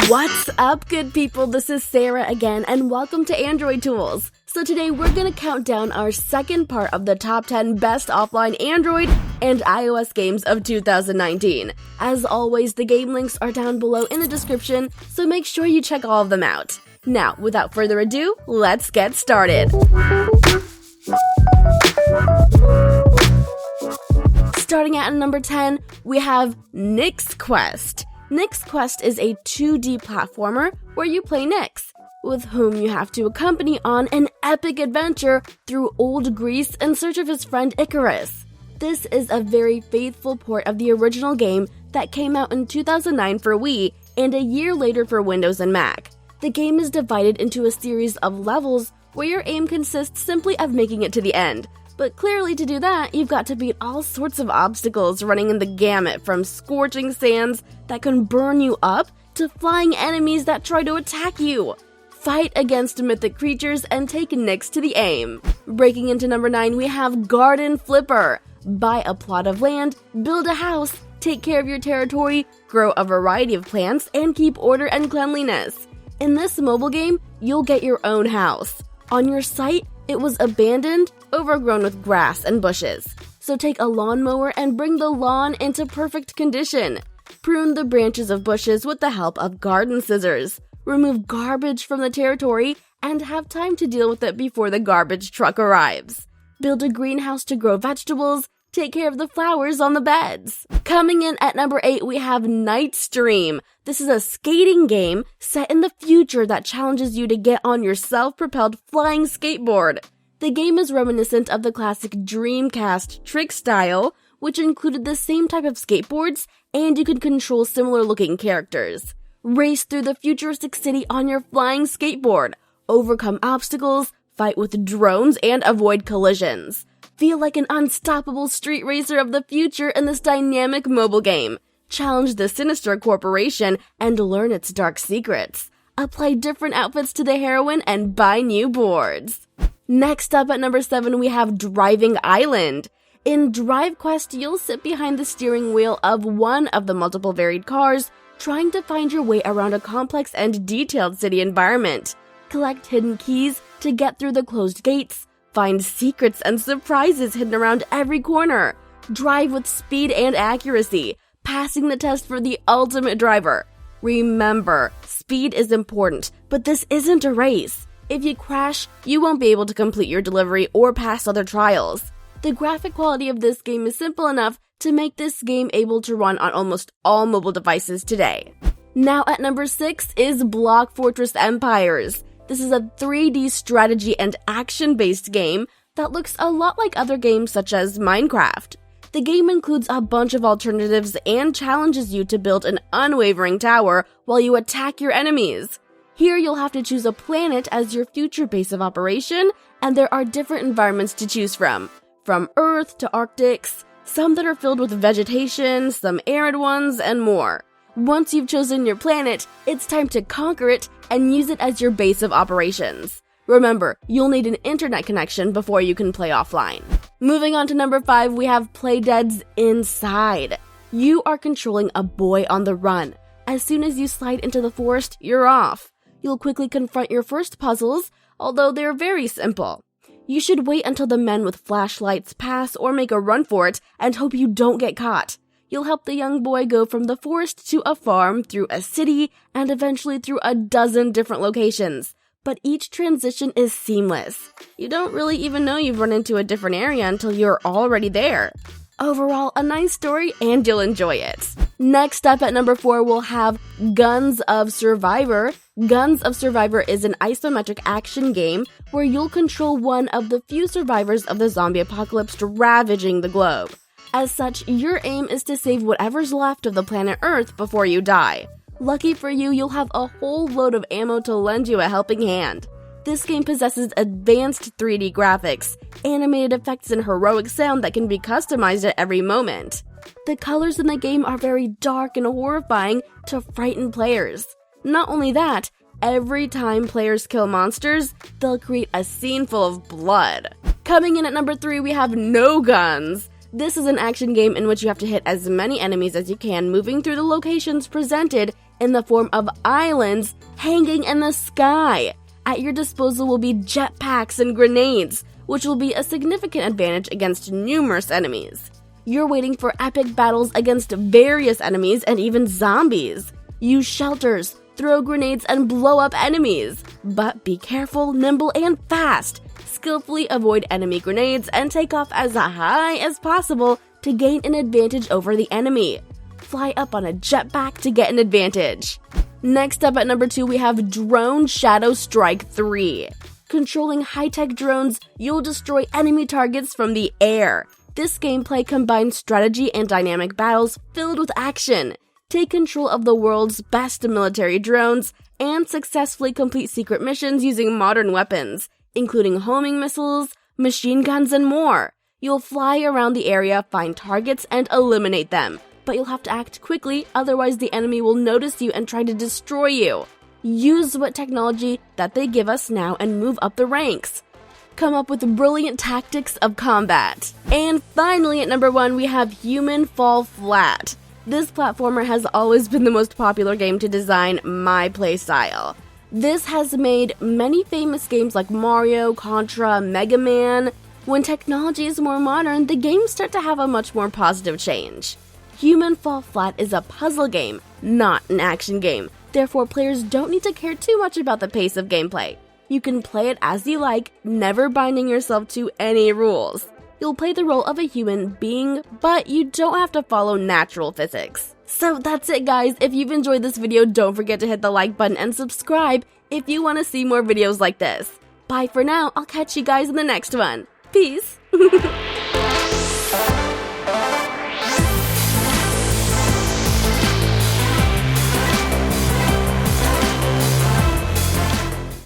What's up, good people? This is Sarah again, and welcome to Android Tools. So today we're going to count down our second part of the top 10 best offline Android and iOS games of 2019. As always, the game links are down below in the description, so make sure you check all of them out. Now, without further ado, let's get started. Starting at number 10, we have Nick's Quest. Nick's Quest is a 2D platformer where you play Nix, with whom you have to accompany on an epic adventure through old Greece in search of his friend Icarus. This is a very faithful port of the original game that came out in 2009 for Wii and a year later for Windows and Mac. The game is divided into a series of levels where your aim consists simply of making it to the end. But clearly to do that, you've got to beat all sorts of obstacles running in the gamut from scorching sands that can burn you up to flying enemies that try to attack you. Fight against mythic creatures and take Nix to the aim. Breaking into number 9, we have Garden Flipper. Buy a plot of land, build a house, take care of your territory, grow a variety of plants, and keep order and cleanliness. In this mobile game, you'll get your own house. On your site, it was abandoned, overgrown with grass and bushes. So take a lawnmower and bring the lawn into perfect condition. Prune the branches of bushes with the help of garden scissors. Remove garbage from the territory and have time to deal with it before the garbage truck arrives. Build a greenhouse to grow vegetables. Take care of the flowers on the beds. Coming in at number 8, we have Nightstream. This is a skating game set in the future that challenges you to get on your self-propelled flying skateboard. The game is reminiscent of the classic Dreamcast trick style, which included the same type of skateboards, and you could control similar-looking characters. Race through the futuristic city on your flying skateboard, overcome obstacles, fight with drones, and avoid collisions. Feel like an unstoppable street racer of the future in this dynamic mobile game. Challenge the sinister corporation and learn its dark secrets. Apply different outfits to the heroine and buy new boards. Next up at number 7, we have Driving Island. In Drive Quest, you'll sit behind the steering wheel of one of the multiple varied cars, trying to find your way around a complex and detailed city environment. Collect hidden keys to get through the closed gates. Find secrets and surprises hidden around every corner. Drive with speed and accuracy, passing the test for the ultimate driver. Remember, speed is important, but this isn't a race. If you crash, you won't be able to complete your delivery or pass other trials. The graphic quality of this game is simple enough to make this game able to run on almost all mobile devices today. Now at number 6 is Block Fortress Empires. This is a 3D strategy and action-based game that looks a lot like other games such as Minecraft. The game includes a bunch of alternatives and challenges you to build an unwavering tower while you attack your enemies. Here you'll have to choose a planet as your future base of operation, and there are different environments to choose from Earth to Arctics, some that are filled with vegetation, some arid ones, and more. Once you've chosen your planet, it's time to conquer it and use it as your base of operations. Remember, you'll need an internet connection before you can play offline. Moving on to number 5, we have Playdead's Inside. You are controlling a boy on the run. As soon as you slide into the forest, you're off. You'll quickly confront your first puzzles, although they're very simple. You should wait until the men with flashlights pass or make a run for it and hope you don't get caught. You'll help the young boy go from the forest to a farm, through a city, and eventually through a dozen different locations. But each transition is seamless. You don't really even know you've run into a different area until you're already there. Overall, a nice story and you'll enjoy it. Next up at number 4, we'll have Guns of Survivor. Guns of Survivor is an isometric action game where you'll control one of the few survivors of the zombie apocalypse ravaging the globe. As such, your aim is to save whatever's left of the planet Earth before you die. Lucky for you, you'll have a whole load of ammo to lend you a helping hand. This game possesses advanced 3D graphics, animated effects, and heroic sound that can be customized at every moment. The colors in the game are very dark and horrifying to frighten players. Not only that, every time players kill monsters, they'll create a scene full of blood. Coming in at number 3, we have No Guns. This is an action game in which you have to hit as many enemies as you can, moving through the locations presented in the form of islands hanging in the sky. At your disposal will be jetpacks and grenades, which will be a significant advantage against numerous enemies. You're waiting for epic battles against various enemies and even zombies. Use shelters, throw grenades, and blow up enemies. But be careful, nimble, and fast. Skillfully avoid enemy grenades and take off as high as possible to gain an advantage over the enemy. Fly up on a jetpack to get an advantage. Next up at number 2, we have Drone Shadow Strike 3. Controlling high-tech drones, you'll destroy enemy targets from the air. This gameplay combines strategy and dynamic battles filled with action. Take control of the world's best military drones and successfully complete secret missions using modern weapons, including homing missiles, machine guns, and more. You'll fly around the area, find targets, and eliminate them. But you'll have to act quickly, otherwise the enemy will notice you and try to destroy you. Use what technology that they give us now and move up the ranks. Come up with brilliant tactics of combat. And finally, at number 1, we have Human Fall Flat. This platformer has always been the most popular game to design my playstyle. This has made many famous games like Mario, Contra, Mega Man. When technology is more modern, the games start to have a much more positive change. Human Fall Flat is a puzzle game, not an action game. Therefore, players don't need to care too much about the pace of gameplay. You can play it as you like, never binding yourself to any rules. You'll play the role of a human being, but you don't have to follow natural physics. So that's it, guys. If you've enjoyed this video, don't forget to hit the like button and subscribe if you want to see more videos like this. Bye for now. I'll catch you guys in the next one. Peace.